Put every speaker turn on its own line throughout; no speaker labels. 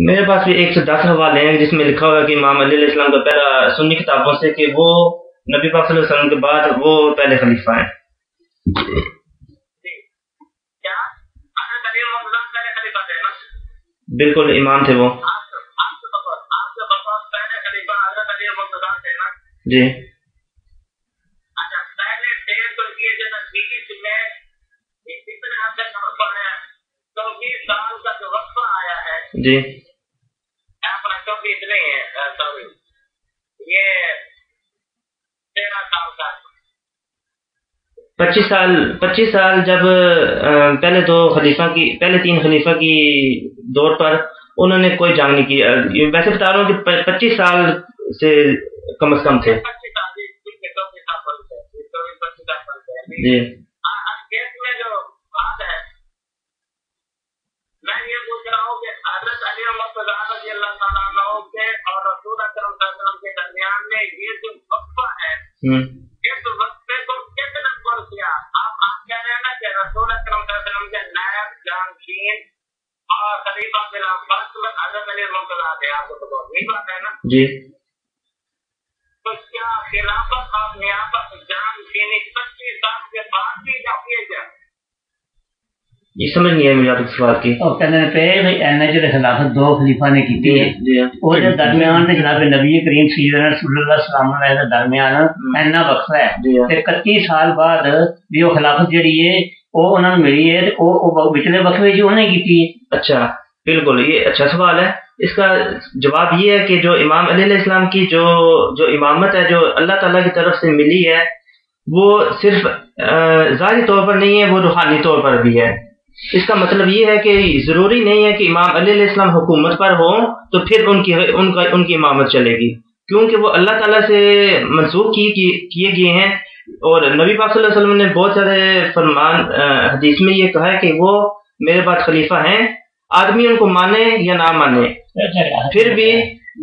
میرے پاس بھی 110 حوالے ہیں جس میں لکھا ہوا ہے کہ امام علی علیہ السلام کا پہلا سنی کتابوں سے کہ وہ نبی پاک صلی اللہ علیہ وسلم کے بعد وہ پہلے خلیفہ ہیں. بالکل امام تھے وہ. جی جی 25 سال جب پہلے 3 خلیفہ کی دور پر انہوں نے کوئی جنگ نہیں کی. ویسے بتا رہا ہوں کہ 25 سال سے کم از کم تھے. جی
میں یہ پوچھ رہا ہوں کہ حضرت علی مرتضیٰ رضی اللہ تعالیٰ عنہ کے اور رسول اکرم صلی اللہ علیہ وسلم کے درمیان میں یہ جو وقفہ ہے اس وقفے کو کس نے پر کیا؟ آپ کہہ رہے ہیں نا کہ رسول اکرم صلی اللہ علیہ وسلم کے نائب جانشین اور خلیفہ خلافت میں حضرت علی مرتضیٰ تھے. آپ کو تو بہت نہیں بات ہے نا
جی.
تو کیا خلافت اور نیابت جانشینی 25 سال کے بعد بھی کیے جائے؟
یہ سمجھ نہیں ہے مجھے آپ سوال کی.
اور کہنے پہ اینے جو خلافت 2 خلیفہ نے کی ہے اور جو درمیان میں جناب نبی کریم سیدنا رسول اللہ صلی اللہ علیہ وسلم درمیان اینا وقفہ ہے تے 31 سال بعد بھی وہ خلافت جڑی ہے وہ انہوں نے ملی ہے وہ پچھلے وقفے جو انہیں کی ہے.
اچھا بالکل یہ اچھا سوال ہے. اس کا جواب یہ ہے کہ جو امام علی علیہ السلام کی جو امامت ہے جو اللہ تعالیٰ کی طرف سے ملی ہے وہ صرف ظاہری طور پر نہیں ہے وہ روحانی طور پر بھی ہے. اس کا مطلب یہ ہے کہ ضروری نہیں ہے کہ امام علی علیہ السلام حکومت پر ہوں تو پھر ان کی امامت چلے گی کیونکہ وہ اللہ تعالیٰ سے منسوخ کیے گئے ہیں. اور نبی پاک صلی اللہ علیہ وسلم نے بہت سارے فرمان حدیث میں یہ کہا ہے کہ وہ میرے بعد خلیفہ ہیں. آدمی ان کو مانے یا نہ مانے پھر بھی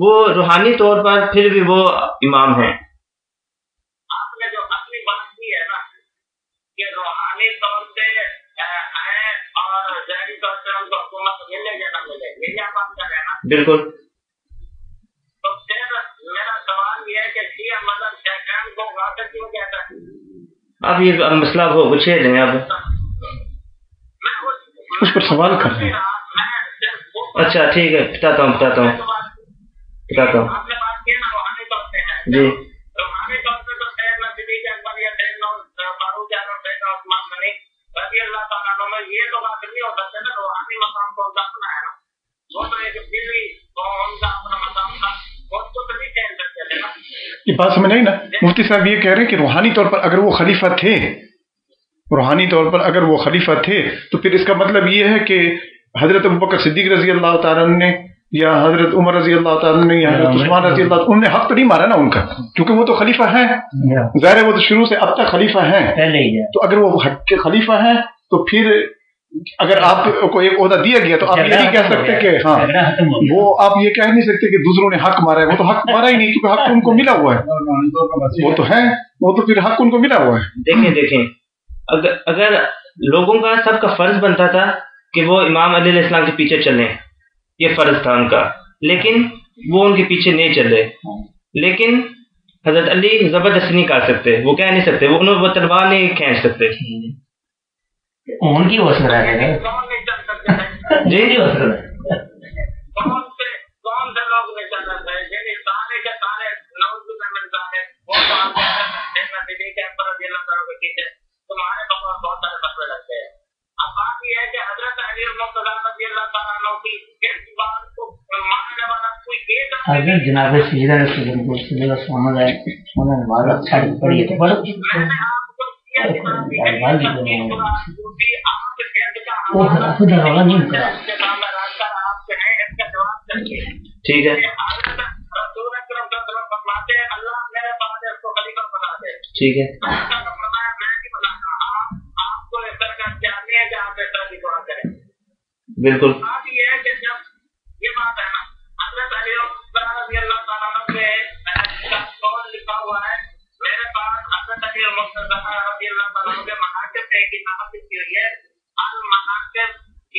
وہ روحانی طور پر پھر بھی وہ امام ہیں.
آپ نے جو اپنی بات کی ہے نا کہ روحانی طور سے اور ظاہری طور سے ان کو حکومت ملے یا نہ ملے یہ کیا بات کر رہے ہیں نا.
بالکل.
تو پھر میرا سوال یہ ہے کہ شیعہ مذہب شیطان کو غاصب کیوں کہتا ہے؟
اب یہ مسئلہ ہو پوچھے دیں اب
اس پر سوال کر رہے ہیں.
اچھا ٹھیک ہے بتاتا ہوں
آپ نے بات کی نا روحانی طور سے ہے
جی.
روحانی طور سے تو سیدنا صدیق اکبر یا سیدنا فاروق اعظم سیدنا عثمان غنی رضی اللہ تعالیٰ عنہ میں یہ تو بات نہیں ہو سکتے نا. روحانی مقام کو ان کا اپنا ہے نا وہ تو ایک دلی ان کا اپنا مقام تھا وہ تو نہیں کہہ سکتے تھے نا.
یہ بات سمجھ نہیں نا. مفتی صاحب یہ کہہ رہے ہیں کہ روحانی طور پر اگر وہ خلیفہ تھے تو پھر اس کا مطلب یہ ہے کہ حضرت ابوبکر صدیق رضی اللہ تعالیٰ نے یا حضرت عمر رضی اللہ تعالیٰ نے یا حضرت عثمان رضی اللہ تعالیٰ انہوں نے حق تو نہیں مارا نا ان کا کیونکہ وہ تو خلیفہ ہیں. ظاہر ہے وہ تو شروع سے اب تک خلیفہ ہیں. تو اگر وہ حق کے خلیفہ ہیں تو پھر اگر آپ کو ایک عہدہ دیا گیا تو آپ یہ نہیں کہہ سکتے کہ ہاں وہ آپ یہ کہہ نہیں سکتے کہ دوسروں نے حق مارا ہے. وہ تو حق مارا ہی نہیں کیونکہ حق ان کو ملا ہوا ہے. وہ تو ہے وہ تو پھر حق ان کو ملا ہوا ہے.
دیکھیں اگر لوگوں کا سب کا فرض بنتا تھا کہ وہ امام علی علیہ السلام کے پیچھے چلیں یہ فرض تھا ان کا لیکن وہ ان کے پیچھے نہیں چلے. لیکن حضرت علی زبردستی نہیں کر سکتے وہ کہہ نہیں سکتے وہ تلوار نہیں کھینچ سکتے.
ان کی حوصلہ ہے
جی
کون سے لوگ نہیں چل رہے ہیں یعنی سارے کے سارے نوز میں ملتا ہے وہ تو آپ تمہارے بہت سارے مسئلے لگتے ہیں. اب بات یہ ہے کہ حضرت علی مرتضیٰ رضی اللہ تعالیٰ عنہ کی اس بات کو ماننے والا کوئی ایک
اگر جناب سیدنا رسول اللہ صلی اللہ علیہ وسلم نے بات چھڑ پڑی ہے تو بڑا
ٹھیک ہے ٹھیک ہے بالکل.
بات یہ ہے کہ جب یہ بات ہے نا حضرت علی رضی اللہ تعالیٰ عنہ کے قول لکھا ہوا ہے میرے پاس حضرت علی مرتضیٰ رضی اللہ تعالیٰ عنہ کے مناقب ایک کتاب لکھی ہوئی ہے المناقب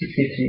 63।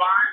5